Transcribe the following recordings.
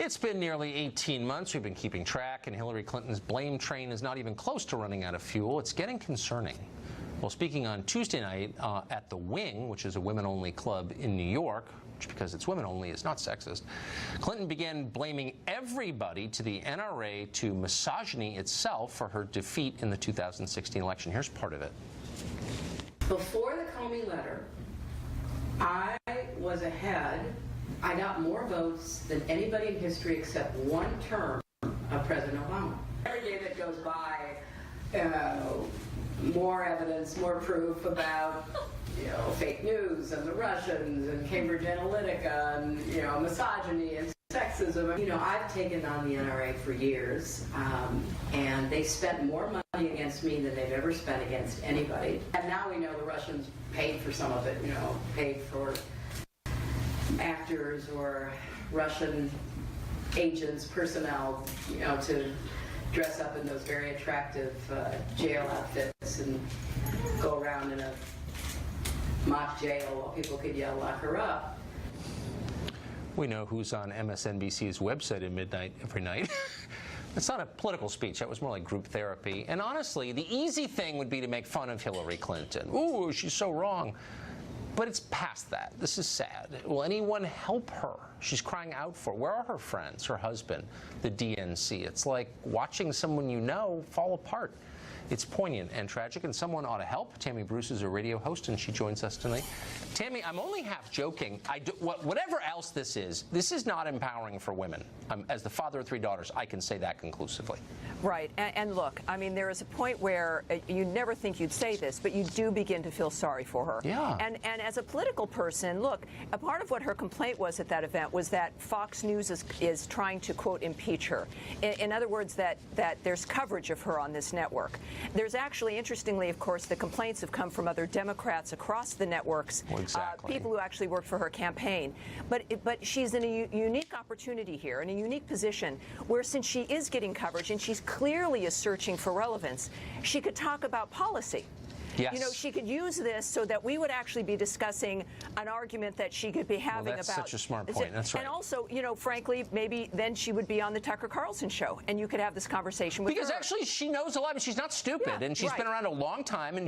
It's been nearly 18 months. We've been keeping track, and Hillary Clinton's blame train is not even close to running out of fuel. It's getting concerning. Well, speaking on Tuesday night at The Wing, which is a women-only club in New York, which, because it's women-only, is not sexist, Clinton began blaming everybody, to the NRA, to misogyny itself, for her defeat in the 2016 election. Here's part of it. Before the Comey letter, I was ahead. I got more votes than anybody in history except one term of President Obama. Every day that goes by, more evidence, more proof about, fake news and the Russians and Cambridge Analytica and, misogyny and sexism. I've taken on the NRA for years, and they spent more money against me than they've ever spent against anybody. And now we know the Russians paid for some of it, paid for actors or Russian agents, personnel, to dress up in those very attractive jail outfits and go around in a mock jail while people could yell, "Lock her up." We know who's on MSNBC's website at midnight every night. It's not a political speech. That was more like group therapy. And honestly, the easy thing would be to make fun of Hillary Clinton. Ooh, she's so wrong. But it's past that. This is sad. Will anyone help her? She's crying out for. Where are her friends, her husband, the DNC? It's like watching someone you know fall apart. It's poignant and tragic, and someone ought to help. Tammy Bruce is a radio host, and she joins us tonight. Tammy, I'm only half joking. Whatever else this is not empowering for women. As the father of 3 daughters, I can say that conclusively. Right. And look, I mean, there is a point where you never think you'd say this, but you do begin to feel sorry for her. Yeah. And as a political person, look, a part of what her complaint was at that event was that Fox News is trying to, quote, impeach her. In other words, that there's coverage of her on this network. There's actually, interestingly, of course, the complaints have come from other Democrats across the networks, well, exactly. People who actually worked for her campaign. But she's in a unique opportunity here, in a unique position, where since she is getting coverage and she's clearly is searching for relevance, she could talk about policy. Yes. She could use this so that we would actually be discussing an argument that she could be having well, that's about. Such a smart point. That's right. And also, frankly, maybe then she would be on the Tucker Carlson show, and you could have this conversation with her. Because actually, she knows a lot, but she's not stupid, and she's been around a long time. And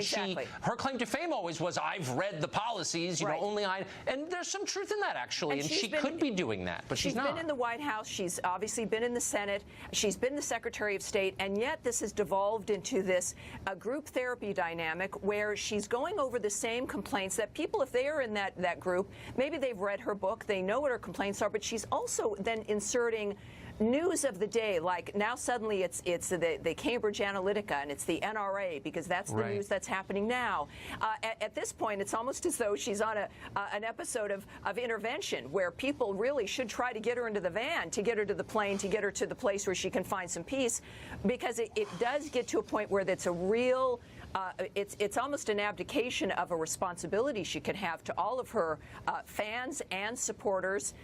her claim to fame always was, "I've read the policies, only I." And there's some truth in that, actually, and she could be doing that, but she's not. She's been in the White House. She's obviously been in the Senate. She's been the Secretary of State, and yet this has devolved into this group therapy dynamic where she's going over the same complaints that people, if they are in that group, maybe they've read her book, they know what her complaints are, but she's also then inserting news of the day, like now suddenly it's the Cambridge Analytica and it's the NRA, because that's the news that's happening now. At this point, it's almost as though she's on an episode of Intervention, where people really should try to get her into the van, to get her to the plane, to get her to the place where she can find some peace, because it does get to a point where that's a real it's almost an abdication of a responsibility she could have to all of her fans and supporters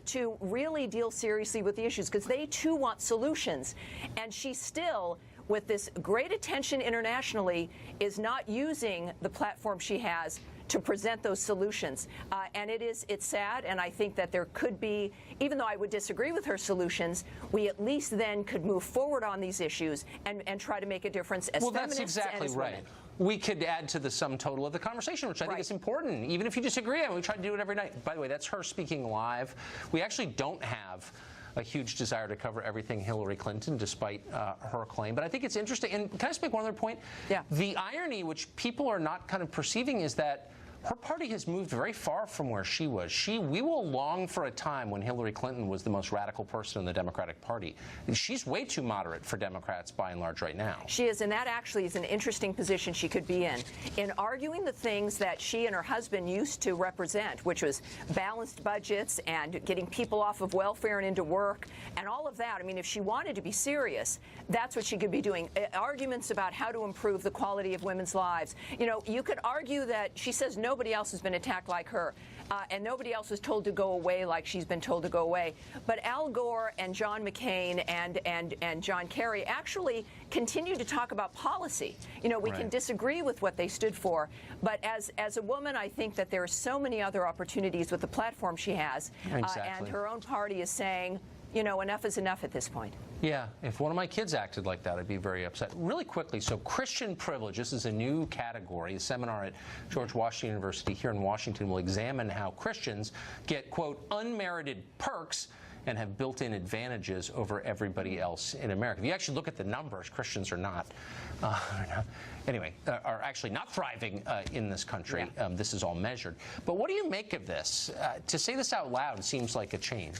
to really deal seriously with the issues, because they too want solutions. And she still, with this great attention internationally, is not using the platform she has to present those solutions. And it's sad, and I think that there could be, even though I would disagree with her solutions, we at least then could move forward on these issues and try to make a difference as feminists. Well, that's exactly and as right. women. We could add to the sum total of the conversation, which I think is important, even if you disagree. We try to do it every night. By the way, that's her speaking live. We actually don't have a huge desire to cover everything Hillary Clinton, despite her claim. But I think it's interesting. And can I just make one other point? Yeah. The irony, which people are not kind of perceiving, is that her party has moved very far from where she was. We will long for a time when Hillary Clinton was the most radical person in the Democratic Party. She's way too moderate for Democrats by and large right now. She is, and that actually is an interesting position she could be in arguing the things that she and her husband used to represent, which was balanced budgets and getting people off of welfare and into work and all of that. I mean, if she wanted to be serious, that's what she could be doing. Arguments about how to improve the quality of women's lives. You could argue that she says nobody else has been attacked like her, and nobody else was told to go away like she's been told to go away. But Al Gore and John McCain and John Kerry actually continue to talk about policy. We can disagree with what they stood for, but as a woman, I think that there are so many other opportunities with the platform she has, and her own party is saying, you know, enough is enough at this point. Yeah, if one of my kids acted like that, I'd be very upset. Really quickly, so Christian privilege, this is a new category. A seminar at George Washington University here in Washington will examine how Christians get, quote, unmerited perks and have built-in advantages over everybody else in America. If you actually look at the numbers, Christians are not, are actually not thriving in this country. Yeah. This is all measured. But what do you make of this? To say this out loud seems like a change.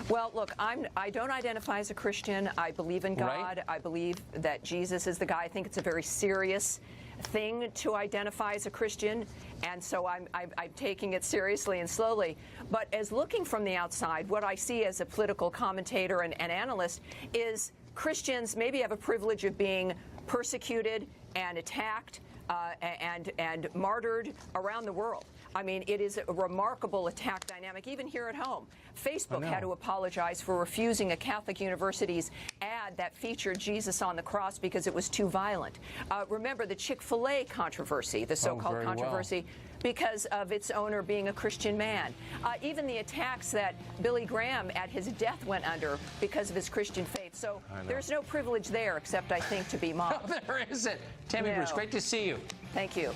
Well, look, I don't identify as a Christian. I believe in God. Right. I believe that Jesus is the guy. I think it's a very serious thing to identify as a Christian, and so I'm taking it seriously and slowly. But as looking from the outside, what I see as a political commentator and analyst is Christians maybe have a privilege of being persecuted and attacked and martyred around the world. I mean, it is a remarkable attack dynamic, even here at home. Facebook had to apologize for refusing a Catholic university's ad that featured Jesus on the cross because it was too violent. Remember the Chick-fil-A controversy, the so-called controversy, because of its owner being a Christian man. Even the attacks that Billy Graham at his death went under because of his Christian faith. So there's no privilege there except, I think, to be mobbed. There isn't. Tammy Bruce, great to see you. Thank you.